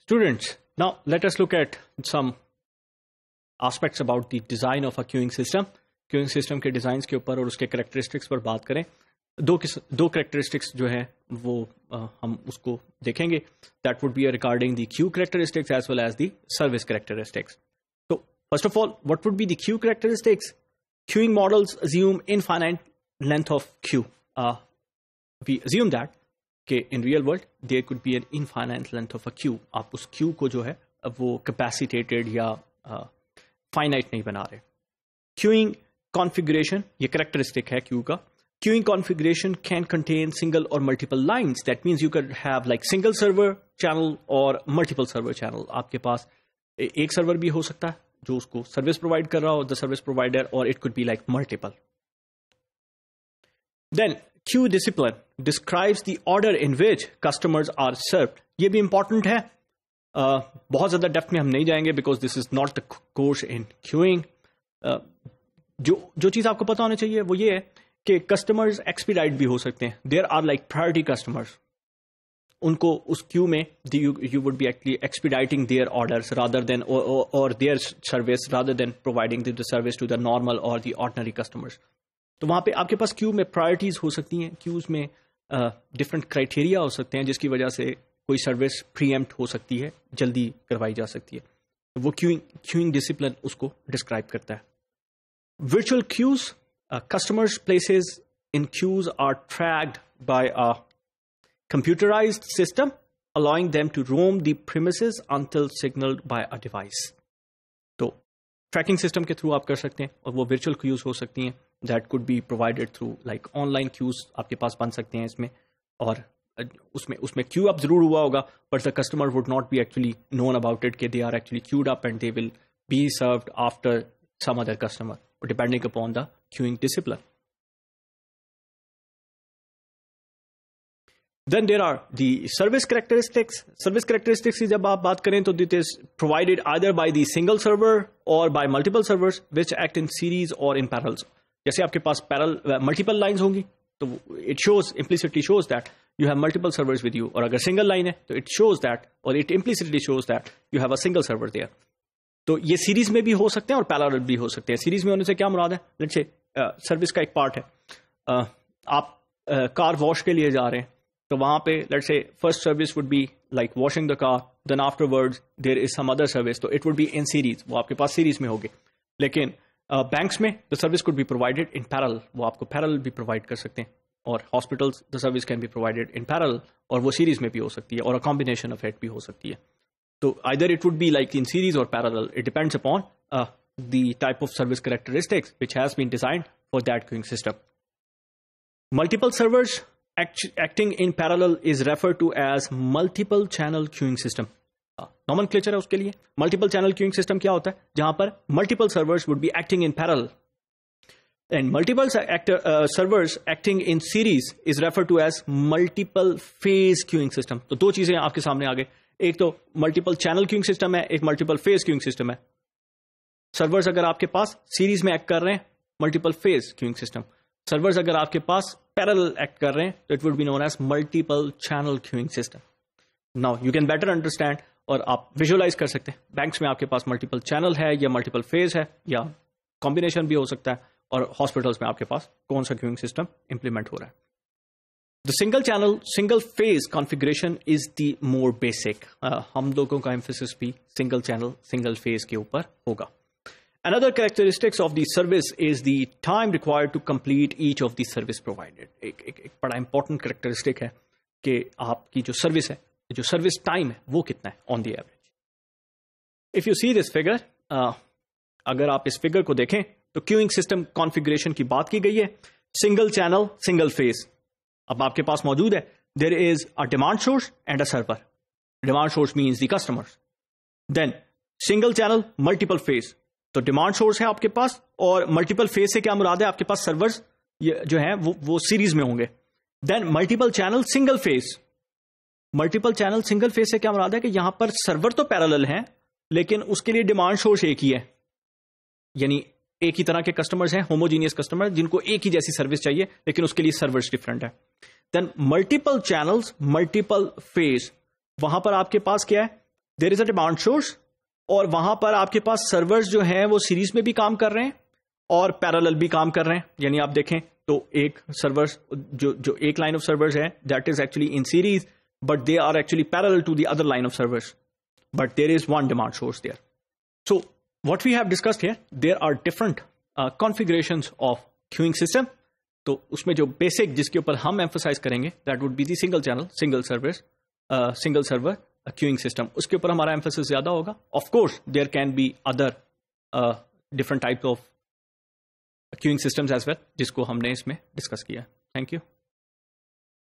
Students, now let us look at some aspects about the design of a queuing system. Queuing system के designs के ऊपर और उसके characteristics पर बात करें. दो कैरेक्टरिस्टिक्स जो है वो हम उसको देखेंगे. That would be regarding the queue characteristics as well as the service characteristics. तो first of all, what would be the queue characteristics? Queuing models assume infinite length of queue. We assume that in real world there could be an infinite length of a queue. आप उस queue को जो है वो capacitated या finite नहीं बना रहे. Queuing configuration, ये characteristic है queue का. Queuing configuration can contain single or multiple lines. That means you could have like single server channel or multiple server channel. आपके पास एक सर्वर भी हो सकता है जो उसको सर्विस प्रोवाइड कर रहा हो, द सर्विस प्रोवाइडर, और it could be like multiple. Then queue discipline describes the order in which customers are served. ये भी इंपॉर्टेंट है. बहुत ज्यादा डेप्थ में हम नहीं जाएंगे because this is not the course in queuing. जो चीज आपको पता होनी चाहिए वो ये है कि कस्टमर्स एक्सपीडाइट भी हो सकते हैं. There are like priority customers. उनको उस क्यू में you would be actually expediting their orders rather than or their service rather than providing the service to the normal or the ordinary customers. तो वहाँ पे आपके पास क्यू में priorities हो सकती हैं. क्यूज में डिफरेंट क्राइटेरिया हो सकते हैं जिसकी वजह से कोई सर्विस प्रीएम्प्ट हो सकती है, जल्दी करवाई जा सकती है. वो क्यूइंग डिसिप्लिन उसको डिस्क्राइब करता है. Virtual queues, customers places in queues are tracked by a computerized system allowing them to roam the premises until signaled by a device. तो ट्रैकिंग सिस्टम के थ्रू आप कर सकते हैं और वो वर्चुअल क्यूज हो सकती हैं. That could be provided through like online queues आपके पास बन सकते हैं इसमें, और उसमें क्यू अप जरूर हुआ होगा but the customer would not be actually known about it कि they are actually queued up and they will be served after some other customer depending upon the queuing discipline. Then there are the service characteristics. Service characteristics की जब आप बात करें तो it is provided either by the single server or by multiple servers which act in series or in parallel. जैसे आपके पास multiple lines होंगी तो it shows implicitly shows that you have multiple servers with you. और अगर single line है तो it shows that or it implicitly shows that you have a single server there. तो ये सीरीज में भी हो सकते हैं और पैरेलल भी हो सकते हैं. सीरीज में होने से क्या मुराद है? लेट्स से सर्विस का एक पार्ट है, आप कार वॉश के लिए जा रहे हैं तो वहां पे let's say first service would be like washing the car, then afterwards there is some other service, तो it would be in series, वो आपके पास सीरीज में होगी. लेकिन बैंक्स में the service could be provided in parallel, वो आपको पैरेलल भी प्रोवाइड कर सकते हैं. और hospitals the service can be provided in parallel और वो सीरीज में भी हो सकती है और अ कॉम्बिनेशन ऑफ इट भी हो सकती है. तो either it would be like in series और parallel, it depends upon the type of service characteristics which has been designed for that queuing system. Multiple servers acting in parallel is referred to as multiple channel queuing system. Nomenclature है उसके लिए. Multiple channel queuing system क्या होता है? जहां पर multiple servers would be acting in parallel and multiple servers acting in series is referred to as multiple phase queuing system. तो दो चीजें आपके सामने आ गए, एक तो multiple channel queuing system है, एक multiple phase queuing system है. सर्वर्स अगर आपके पास सीरीज में एक्ट कर रहे हैं, multiple phase queuing system. Servers अगर आपके पास पैरेलल एक्ट कर रहे हैं तो it would be known as multiple channel queuing system. Now you can better understand और आप विजुअलाइज कर सकते हैं. बैंक्स में आपके पास मल्टीपल चैनल है या मल्टीपल फेज है या कॉम्बिनेशन भी हो सकता है, और हॉस्पिटल्स में आपके पास कौन सा क्यूइंग सिस्टम इंप्लीमेंट हो रहा है. The single channel single phase configuration is the more basic. हम लोगों का एम्फेसिस भी सिंगल चैनल सिंगल फेज के ऊपर होगा. Another characteristics of the service is the time required to complete each of the service provided. एक बड़ा important characteristic है कि आपकी जो सर्विस है, जो सर्विस टाइम है, वो कितना है on the average. If you see this figure, अगर आप इस फिगर को देखें तो क्यूइंग सिस्टम कॉन्फ़िगरेशन की बात की गई है. सिंगल चैनल सिंगल फेज अब आपके पास मौजूद है. There is a demand source and a server. Demand source means the customers. Then single channel multiple phase. तो डिमांड सोर्स है आपके पास, और मल्टीपल फेज से क्या मुराद है? आपके पास सर्वर्स जो है वो सीरीज में होंगे. Then multiple channel single phase. Multiple channel single phase से क्या मुराद है कि यहां पर सर्वर तो पैरेलल हैं लेकिन उसके लिए डिमांड सोर्स एक ही है, यानी एक ही तरह के कस्टमर्स हैं, होमोजीनियस कस्टमर जिनको एक ही जैसी सर्विस चाहिए लेकिन उसके लिए सर्वर्स डिफरेंट है. Then multiple channels multiple phase, वहां पर आपके पास क्या है? There is a demand source, और वहां पर आपके पास सर्वर्स जो हैं वो सीरीज में भी काम कर रहे हैं और पैरेलल भी काम कर रहे हैं। यानी आप देखें तो एक सर्वर्स जो एक लाइन ऑफ सर्वर्स है that is actually in series, but they are actually parallel to the other line of servers, but there is one demand source there. So what we have discussed here, there are different configurations of queuing system. तो उसमें जो basic जिसके ऊपर हम emphasise करेंगे that would be the single channel single server queuing system, उसके ऊपर हमारा एम्फोसिस ज्यादा होगा। Of course there can be other different type of queuing systems as well, जिसको हमने इसमें डिस्कस किया। Thank you.